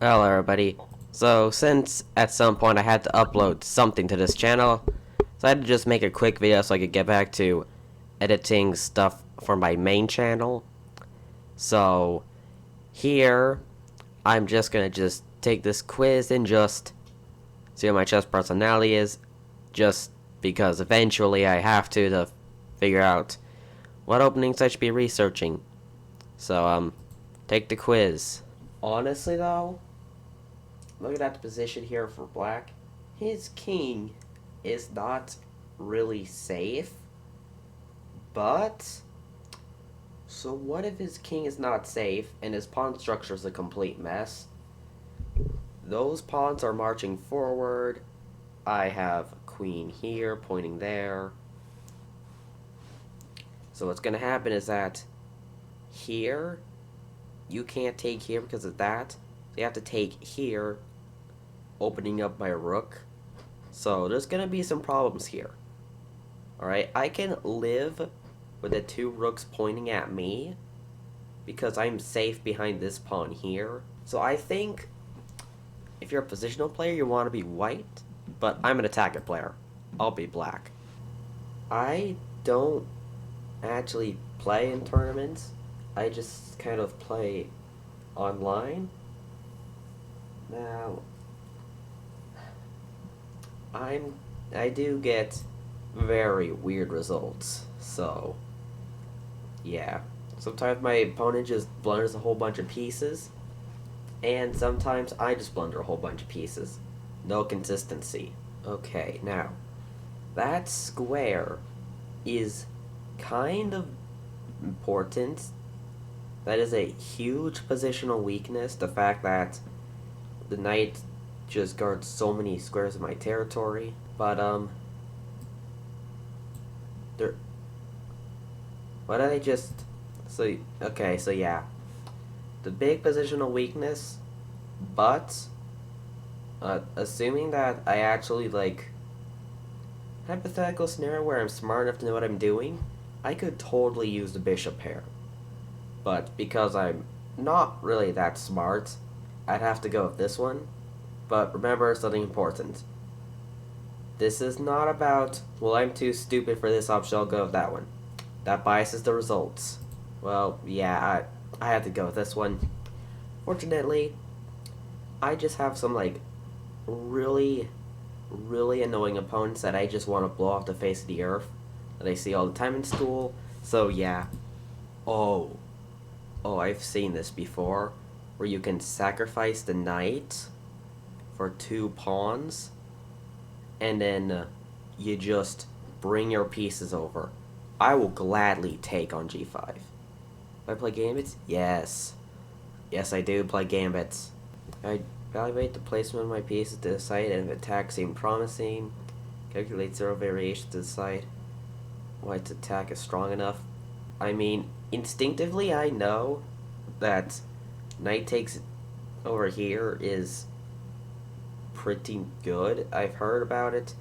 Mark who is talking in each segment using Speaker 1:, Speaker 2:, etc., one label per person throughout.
Speaker 1: Hello everybody. So since at some point I had to upload something to this channel, so I had to just make a quick video so I could get back to editing stuff for my main channel. So here I'm just gonna take this quiz and just see what my chess personality is, just because eventually I have to figure out what openings I should be researching. So take the quiz. Honestly though, looking at the position here for black, his king is not really safe. But, so what if his king is not safe and his pawn structure is a complete mess? Those pawns are marching forward. I have queen here, pointing there. So what's going to happen is that here, you can't take here because of that. So you have to take here, opening up my rook. So there's going to be some problems here. Alright, I can live with the two rooks pointing at me because I'm safe behind this pawn here. So I think if you're a positional player, you want to be white, but I'm an attacker player. I'll be black. I don't actually play in tournaments. I just kind of play online. Now, I do get very weird results, so yeah. Sometimes my opponent just blunders a whole bunch of pieces, and sometimes I just blunder a whole bunch of pieces. No consistency. Okay, now, that square is kind of important. That is a huge positional weakness, the fact that the knight just guards so many squares of my territory. But, there... Why did I just... So, okay, so yeah. The big positional weakness, but, assuming that I actually, hypothetical scenario where I'm smart enough to know what I'm doing, I could totally use the bishop pair. But because I'm not really that smart, I'd have to go with this one. But remember something important. This is not about, well, I'm too stupid for this option, I'll go with that one. That biases the results. Well, yeah, I had to go with this one. Fortunately, I just have some, really, really annoying opponents that I just want to blow off the face of the earth. That I see all the time in school. So, yeah. Oh, I've seen this before. Where you can sacrifice the knight for 2 pawns. And then you just bring your pieces over. I will gladly take on g5. Do I play gambits? Yes. Yes, I do play gambits. I evaluate the placement of my pieces to decide if attack seems promising. Calculate 0 variations to decide white's attack is strong enough. I mean, instinctively I know that knight takes over here is pretty good. I've heard about it.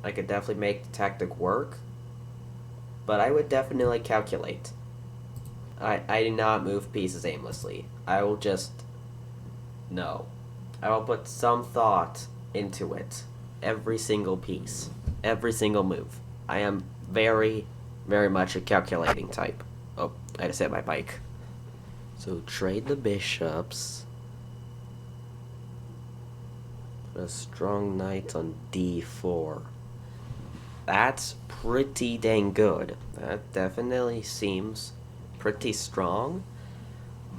Speaker 1: I could definitely make the tactic work. But I would definitely calculate. I do not move pieces aimlessly. I will just... No. I will put some thought into it. Every single piece. Every single move. I am very, very much a calculating type. Oh, I just hit my bike. So trade the bishops. Put a strong knight on d4. That's pretty dang good. That definitely seems pretty strong.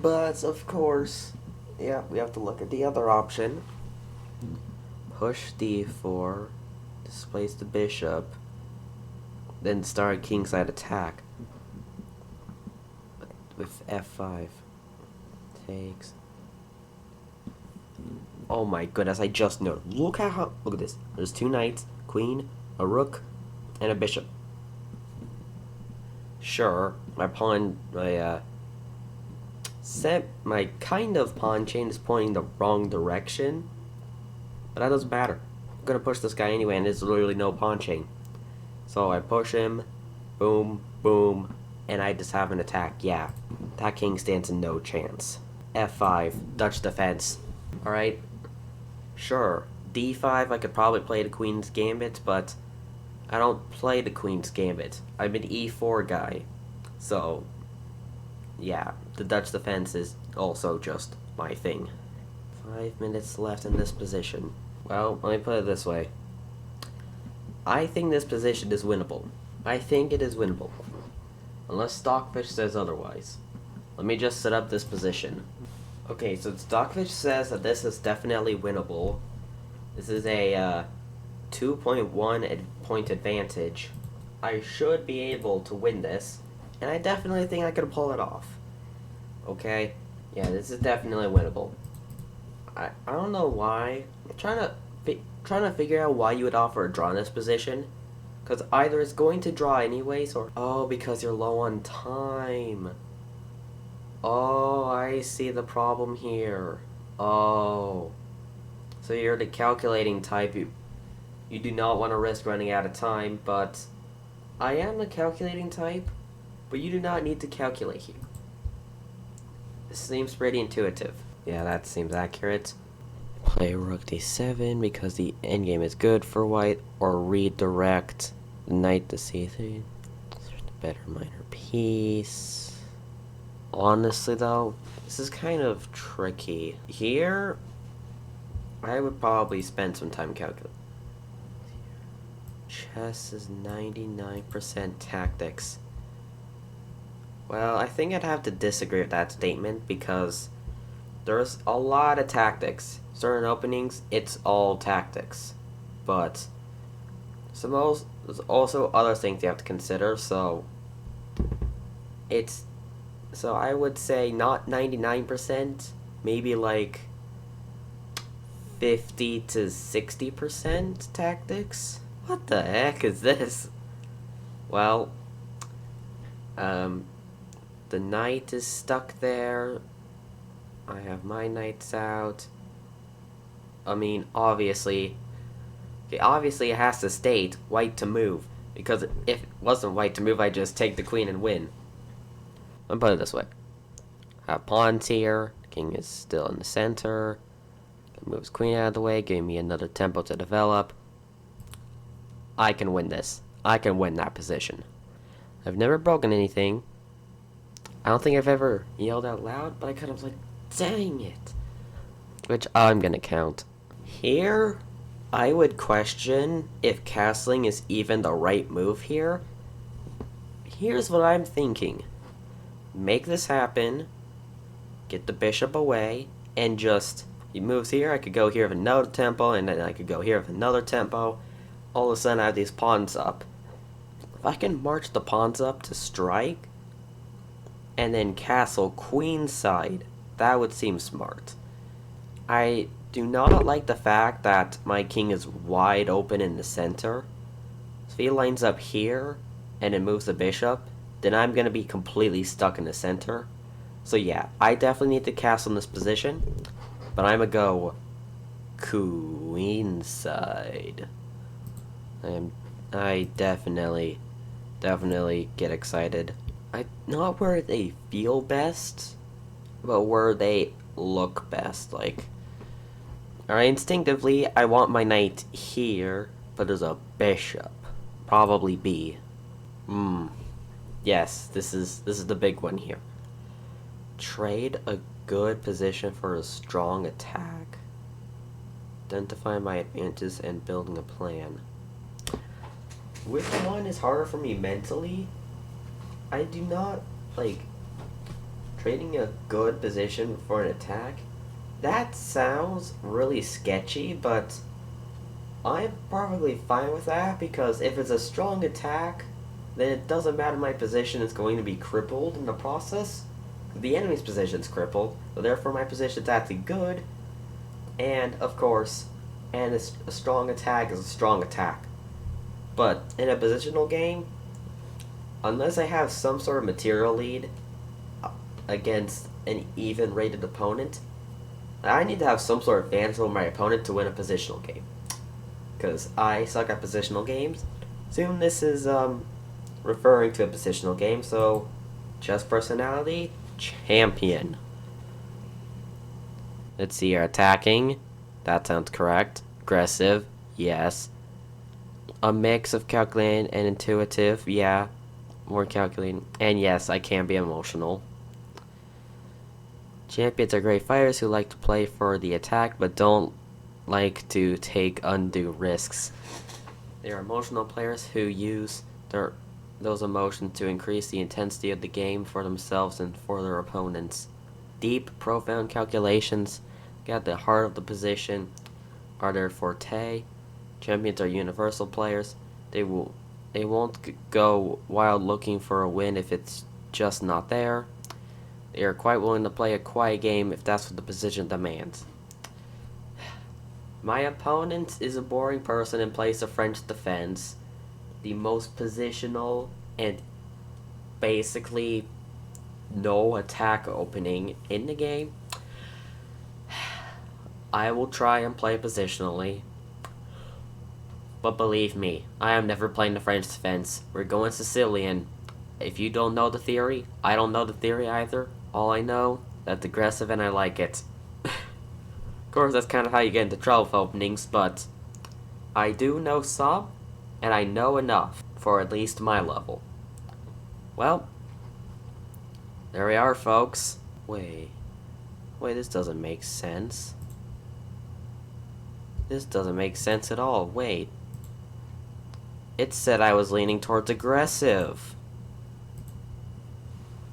Speaker 1: But, of course, yeah, we have to look at the other option. Push d4, displace the bishop, then start kingside attack. With f5. Takes. Oh my goodness, I just noticed. Look at this. There's 2 knights, queen, a rook, and a bishop. Sure, my kind of pawn chain is pointing the wrong direction, but that doesn't matter. I'm gonna push this guy anyway, and there's literally no pawn chain. So I push him, boom, boom, and I just have an attack. Yeah, that king stands no chance. f5, Dutch defense. Alright, sure, d5 I could probably play the Queen's Gambit, but I don't play the Queen's Gambit. I'm an e4 guy. So, yeah, the Dutch defense is also just my thing. 5 minutes left in this position. Well, let me put it this way. I think this position is winnable. I think it is winnable. Unless Stockfish says otherwise. Let me just set up this position. Okay, so Stockfish says that this is definitely winnable. This is a 2.1 point advantage. I should be able to win this, and I definitely think I can pull it off. Okay? Yeah, this is definitely winnable. I don't know why. I'm trying to figure out why you would offer a draw in this position. Because either it's going to draw anyways, or... Oh, because you're low on time. Oh, I see the problem here. Oh. So you're the calculating type. You do not want to risk running out of time, but... I am the calculating type, but you do not need to calculate here. This seems pretty intuitive. Yeah, that seems accurate. Play rook d7 because the endgame is good for white, or redirect knight to c3. Better minor piece. Honestly though, this is kind of tricky. Here, I would probably spend some time calculating. Chess is 99% tactics. Well, I think I'd have to disagree with that statement because there's a lot of tactics. Certain openings, it's all tactics. But there's also other things you have to consider, so I would say not 99%, maybe like 50 to 60% tactics. What the heck is this? Well, the knight is stuck there. I have my knights out. I mean, obviously it has to state white to move, because if it wasn't white to move, I'd just take the queen and win. Let me put it this way. I have pawns here. The king is still in the center. Moves queen out of the way, giving me another tempo to develop. I can win this. I can win that position. I've never broken anything. I don't think I've ever yelled out loud, but I kind of like, dang it. Which I'm gonna count. Here, I would question if castling is even the right move here. Here's what I'm thinking. Make this happen. Get the bishop away. And just, he moves here, I could go here with another tempo, and then I could go here with another tempo. All of a sudden I have these pawns up. If I can march the pawns up to strike, and then castle queenside, that would seem smart. I do not like the fact that my king is wide open in the center. If he lines up here, and it moves the bishop, then I'm going to be completely stuck in the center. So yeah, I definitely need to castle in this position, but I'm going to go queenside. I definitely get excited. Not where they feel best, but where they look best. Like, alright, instinctively, I want my knight here, but there's a bishop. Probably B. Yes, this is the big one here. Trade a good position for a strong attack. Identify my advantages and building a plan. Which one is harder for me mentally? I do not like trading a good position for an attack. That sounds really sketchy, but I'm perfectly fine with that, because if it's a strong attack, then it doesn't matter, my position is going to be crippled in the process. The enemy's position's crippled, so therefore my position's actually good. And, of course, a strong attack is a strong attack. But in a positional game, unless I have some sort of material lead against an even rated opponent, I need to have some sort of advantage over my opponent to win a positional game. Because I suck at positional games. Assume this is referring to a positional game, so chess personality, champion. Let's see here. Attacking. That sounds correct. Aggressive. Yes. A mix of calculating and intuitive. Yeah. More calculating. And yes, I can be emotional. Champions are great fighters who like to play for the attack, but don't like to take undue risks. They are emotional players who use those emotions to increase the intensity of the game for themselves and for their opponents. Deep, profound calculations get at the heart of the position are their forte. Champions are universal players. They won't go wild looking for a win if it's just not there. They are quite willing to play a quiet game if that's what the position demands. My opponent is a boring person and plays the French defense, the most positional and basically no attack opening in the game. I will try and play positionally, but believe me, I am never playing the French defense. We're going Sicilian. If you don't know the theory, I don't know the theory either. All I know, that's aggressive and I like it. Of course, that's kind of how you get into trouble with openings, but I do know some, and I know enough for at least my level. Well, there we are, folks. Wait, this doesn't make sense. This doesn't make sense at all. Wait. It said I was leaning towards aggressive.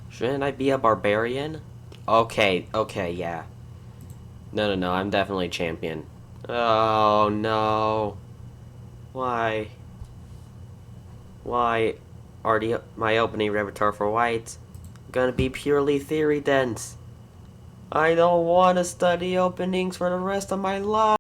Speaker 1: Shouldn't I be a barbarian? Okay, yeah. No, I'm definitely champion. Oh, no. Why? Why are my opening repertoire for white gonna be purely theory dense? I don't want to study openings for the rest of my life.